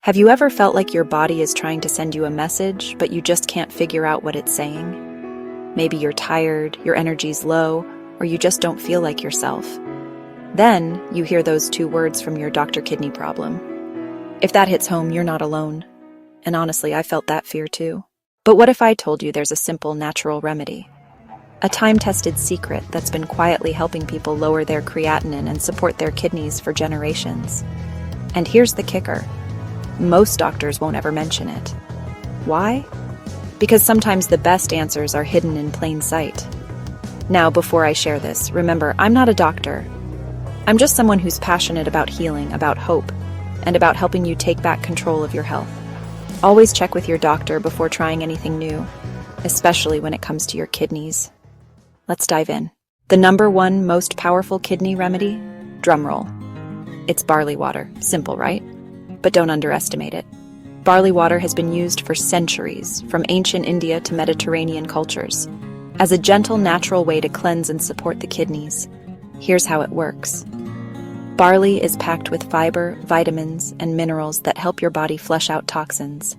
Have you ever felt like your body is trying to send you a message, but you just can't figure out what it's saying? Maybe you're tired, your energy's low, or you just don't feel like yourself. Then you hear those two words from your Dr. Kidney problem. If that hits home, you're not alone. And honestly, I felt that fear too. But what if I told you there's a simple, natural remedy? A time-tested secret that's been quietly helping people lower their creatinine and support their kidneys for generations. And here's the kicker. Most doctors won't ever mention it. Why? Because sometimes the best answers are hidden in plain sight. Now, before I share this, remember, I'm not a doctor. I'm just someone who's passionate about healing, about hope, and about helping you take back control of your health. Always check with your doctor before trying anything new, especially when it comes to your kidneys. Let's dive in. The #1 most powerful kidney remedy? Drumroll. It's barley water. Simple, right? But don't underestimate it. Barley water has been used for centuries, from ancient India to Mediterranean cultures, as a gentle, natural way to cleanse and support the kidneys. Here's how it works. Barley is packed with fiber, vitamins, and minerals that help your body flush out toxins.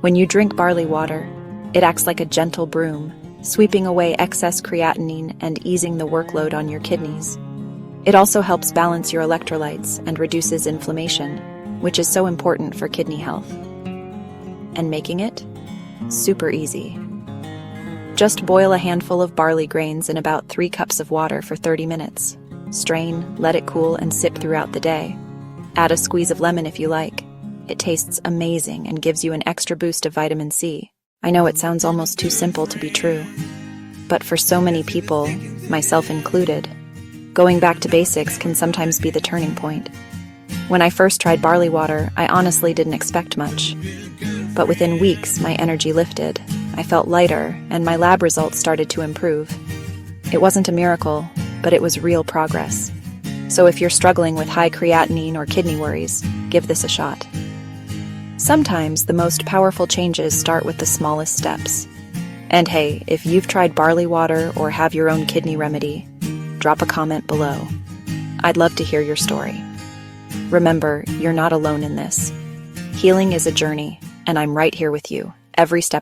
When you drink barley water, it acts like a gentle broom, sweeping away excess creatinine and easing the workload on your kidneys. It also helps balance your electrolytes and reduces inflammation, which is so important for kidney health. And making it? Super easy. Just boil a handful of barley grains in about 3 cups of water for 30 minutes. Strain, let it cool, and sip throughout the day. Add a squeeze of lemon if you like. It tastes amazing and gives you an extra boost of vitamin C. I know it sounds almost too simple to be true. But for so many people, myself included, going back to basics can sometimes be the turning point. When I first tried barley water, I honestly didn't expect much. But within weeks, my energy lifted, I felt lighter, and my lab results started to improve. It wasn't a miracle, but it was real progress. So if you're struggling with high creatinine or kidney worries, give this a shot. Sometimes the most powerful changes start with the smallest steps. And hey, if you've tried barley water or have your own kidney remedy, drop a comment below. I'd love to hear your story. Remember, you're not alone in this. Healing is a journey, and I'm right here with you, every step